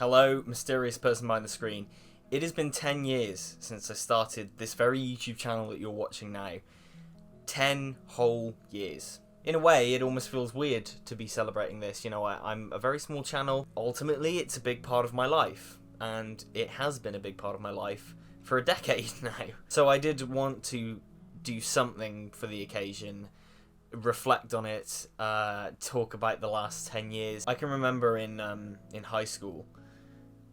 Hello, mysterious person behind the screen. It has been 10 years since I started this very YouTube channel that you're watching now. 10 whole years. In a way, it almost feels weird to be celebrating this. You know, I'm a very small channel. Ultimately, it's a big part of my life. And it has been a big part of my life for a decade now. So I did want to do something for the occasion, reflect on it, talk about the last 10 years. I can remember in high school,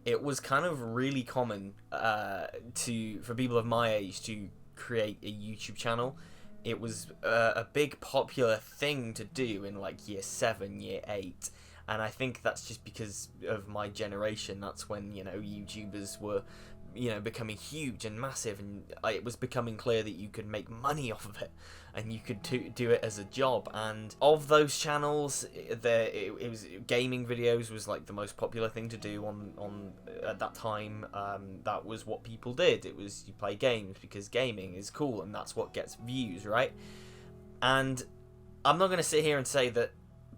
it was kind of really common for people of my age to create a YouTube channel. It was a big popular thing to do in like year 7, year 8. And I think that's just because of my generation. That's when, you know, YouTubers were, you know, becoming huge and massive, and it was becoming clear that you could make money off of it, and you could do it as a job. And of those channels, it was gaming videos was like the most popular thing to do on at that time. That was what people did. It was you play games because gaming is cool, and that's what gets views, right? And I'm not going to sit here and say that.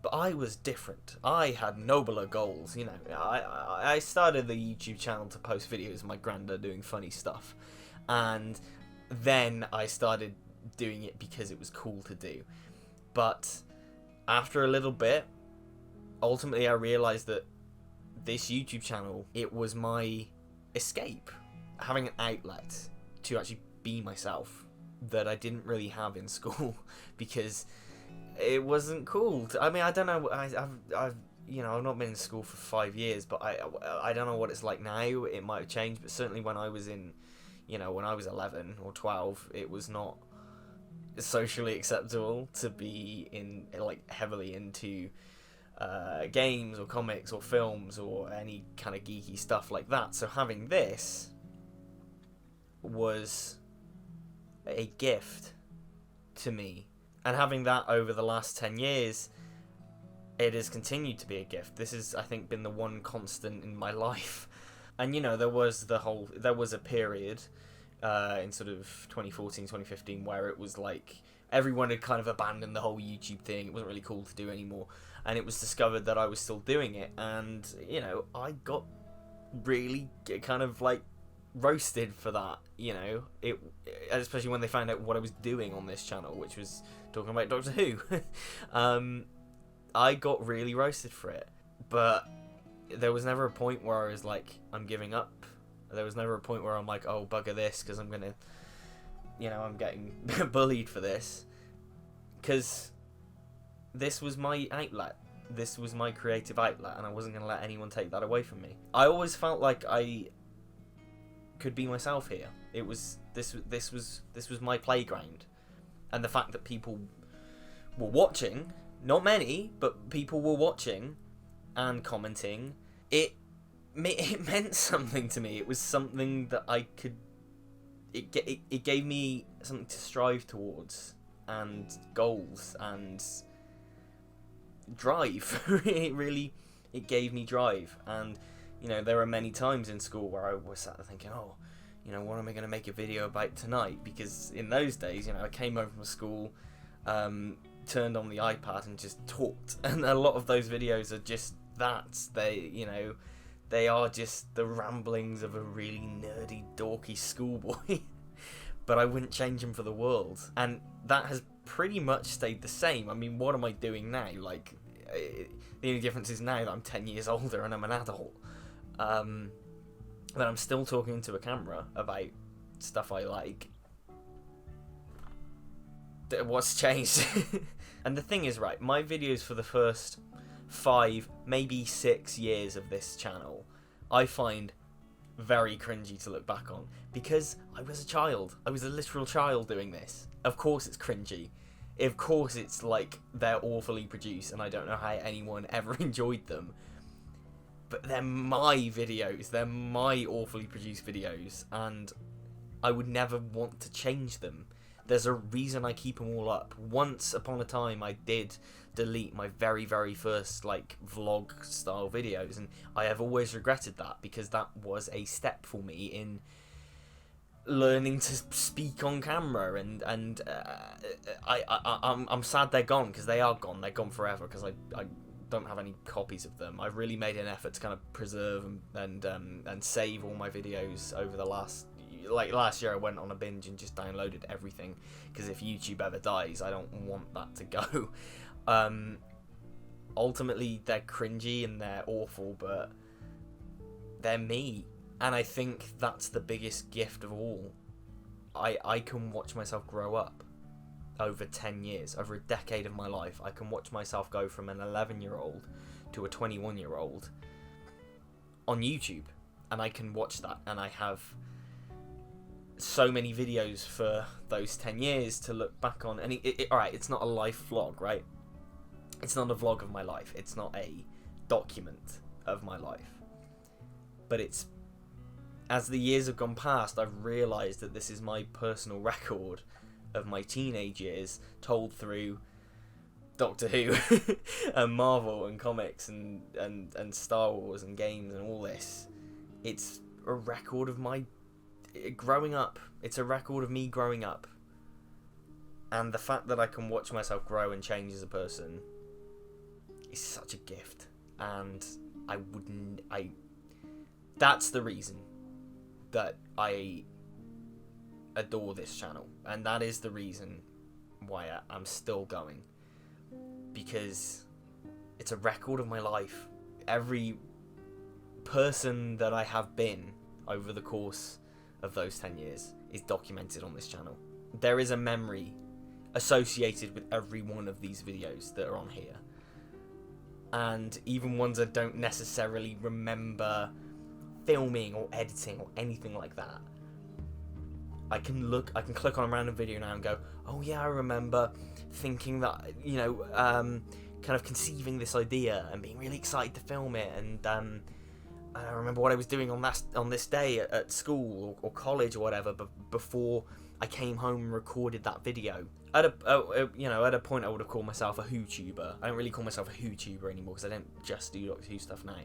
But I was different. I had nobler goals, you know. I started the YouTube channel to post videos of my granddad doing funny stuff. And then I started doing it because it was cool to do. But after a little bit, ultimately I realised that this YouTube channel, it was my escape. Having an outlet to actually be myself that I didn't really have in school because it wasn't cool. I mean, I don't know. I've you know, I've not been in school for 5 years, but I don't know what it's like now. It might have changed, but certainly when I was in, you know, when I was 11 or 12, it was not socially acceptable to be in like heavily into games or comics or films or any kind of geeky stuff like that. So having this was a gift to me. And having that over the last 10 years, it has continued to be a gift. This has, I think, been the one constant in my life. And, you know, there was a period in sort of 2014, 2015 where it was like everyone had kind of abandoned the whole YouTube thing. It wasn't really cool to do anymore. And it was discovered that I was still doing it. And, you know, I got really kind of like roasted for that, you know, especially when they found out what I was doing on this channel, which was talking about Doctor Who. I got really roasted for it, but there was never a point where I was like, I'm giving up. There was never a point where I'm like, oh, bugger this, because I'm gonna, you know, I'm getting bullied for this, because this was my outlet. This was my creative outlet, and I wasn't gonna let anyone take that away from me. I always felt like I could be myself here. It was this was my playground, and the fact that people were watching, not many, but people were watching and commenting, it meant something to me. It was something that I could. It gave me something to strive towards, and goals and drive. It gave me drive. And you know, there were many times in school where I was sat there thinking, oh, you know, what am I going to make a video about tonight? Because in those days, you know, I came home from school, turned on the iPad and just talked. And a lot of those videos are just that. You know, they are just the ramblings of a really nerdy, dorky schoolboy. But I wouldn't change them for the world. And that has pretty much stayed the same. I mean, what am I doing now? Like, the only difference is now that I'm 10 years older and I'm an adult. That I'm still talking to a camera about stuff I like. What's changed? And the thing is, right, my videos for the first 5, maybe 6 years of this channel, I find very cringy to look back on, because I was a child. I was a literal child doing this. Of course it's cringy. Of course it's like they're awfully produced and I don't know how anyone ever enjoyed them. But they're my videos, they're my awfully produced videos, and I would never want to change them. There's a reason I keep them all up. Once upon a time I did delete my very, very first like vlog style videos, and I have always regretted that, because that was a step for me in learning to speak on camera, and I'm sad they're gone, because they are gone. They're gone forever, because I don't have any copies of them. I've really made an effort to kind of preserve and save all my videos over the last year. I went on a binge and just downloaded everything, because if YouTube ever dies, I don't want that to go. Ultimately, they're cringy and they're awful, but they're me, and I think that's the biggest gift of all. I can watch myself grow up over 10 years, over a decade of my life. I can watch myself go from an 11-year-old to a 21-year-old on YouTube, and I can watch that, and I have so many videos for those 10 years to look back on. And alright, it's not a life vlog, right? It's not a vlog of my life. It's not a document of my life. But it's, as the years have gone past, I've realised that this is my personal record of my teenage years, told through Doctor Who and Marvel and comics and Star Wars and games and all this. It's a record of my growing up. It's a record of me growing up. And the fact that I can watch myself grow and change as a person is such a gift. And that's the reason that I adore this channel, and that is the reason why I'm still going, because it's a record of my life. Every person that I have been over the course of those 10 years is documented on this channel. There is a memory associated with every one of these videos that are on here, and even ones I don't necessarily remember filming or editing or anything like that. I can click on a random video now and go, oh yeah, I remember thinking that, kind of conceiving this idea and being really excited to film it, and I remember what I was doing on this day at school or college or whatever, but before I came home and recorded that video. At a point I would have called myself a Who-tuber. I don't really call myself a Who-tuber anymore, because I don't just do Doctor Who stuff now.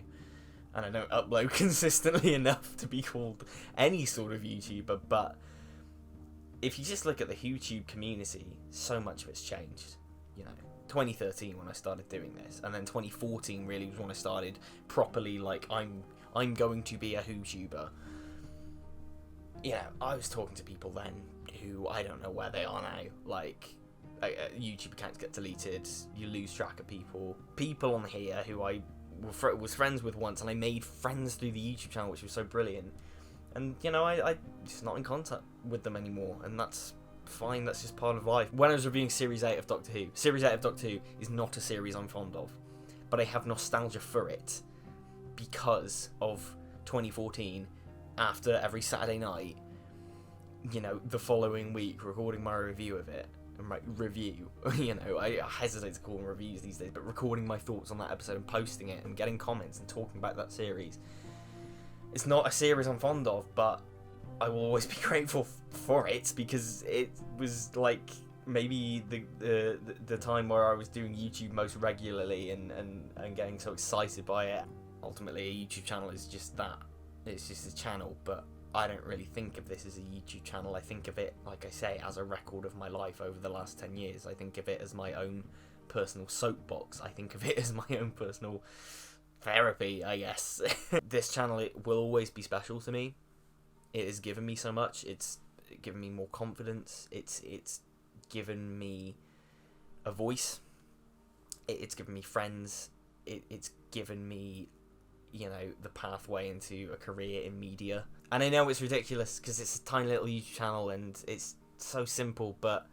And I don't upload consistently enough to be called any sort of YouTuber, but if you just look at the YouTube community, so much of it's changed. 2013 when I started doing this, and then 2014 really was when I started properly, like, I'm going to be a Who-tuber. I was talking to people then who I don't know where they are now. Like, YouTube accounts get deleted, you lose track of people on here who I was friends with once, and I made friends through the YouTube channel, which was so brilliant. And, I just not in contact with them anymore, and that's fine, that's just part of life. When I was reviewing Series 8 of Doctor Who, Series 8 of Doctor Who is not a series I'm fond of, but I have nostalgia for it because of 2014, after every Saturday night, the following week, recording my review of it. And my review, I hesitate to call them reviews these days, but recording my thoughts on that episode and posting it and getting comments and talking about that series. It's not a series I'm fond of, but I will always be grateful for it, because it was like maybe the time where I was doing YouTube most regularly and getting so excited by it. Ultimately, a YouTube channel is just that. It's just a channel, but I don't really think of this as a YouTube channel. I think of it, like I say, as a record of my life over the last 10 years. I think of it as my own personal soapbox. I think of it as my own personal therapy, I guess. This channel, it will always be special to me. It has given me so much. It's given me more confidence. It's given me a voice. It's given me friends. It's given me, the pathway into a career in media. And I know it's ridiculous because it's a tiny little YouTube channel and it's so simple, but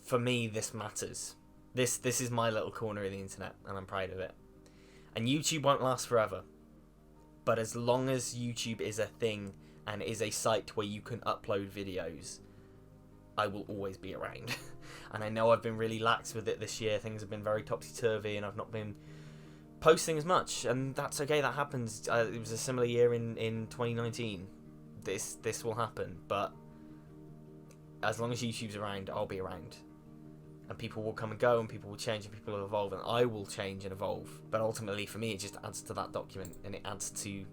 for me, this matters. This is my little corner of the internet, and I'm proud of it. And YouTube won't last forever, but as long as YouTube is a thing and is a site where you can upload videos, I will always be around. And I know I've been really lax with it this year. Things have been very topsy-turvy and I've not been posting as much, and that's okay, that happens. It was a similar year in 2019. This will happen, but as long as YouTube's around, I'll be around. And people will come and go, and people will change, and people will evolve, and I will change and evolve. But ultimately, for me, it just adds to that document, and it adds to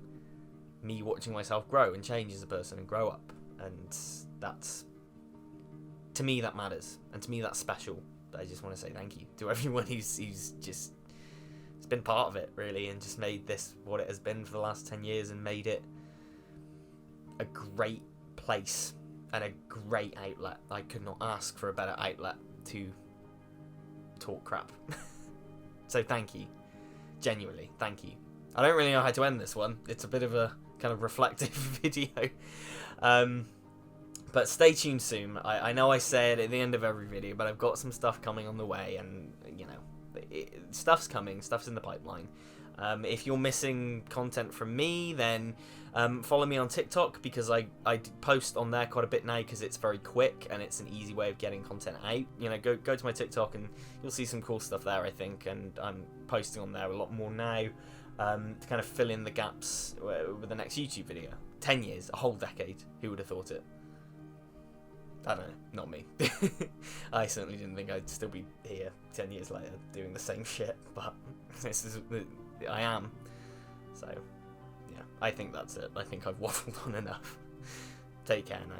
me watching myself grow and change as a person and grow up. And that's, to me, that matters, and to me, that's special. I just want to say thank you to everyone who's just been part of it, really, and just made this what it has been for the last 10 years and made it a great place and a great outlet. I could not ask for a better outlet to talk crap. So thank you. Genuinely, thank you. I don't really know how to end this one. It's a bit of a kind of reflective video. But stay tuned soon. I know I say it at the end of every video, but I've got some stuff coming on the way, and, you know, stuff's coming, stuff's in the pipeline. If you're missing content from me, then follow me on TikTok, because I post on there quite a bit now, because it's very quick and it's an easy way of getting content out. You know, go to my TikTok and you'll see some cool stuff there, I think, and I'm posting on there a lot more now to kind of fill in the gaps with the next YouTube video. 10 years, a whole decade, who would have thought it? I don't know, not me. I certainly didn't think I'd still be here 10 years later doing the same shit, but I am. So, yeah, I think that's it. I think I've waffled on enough. Take care now.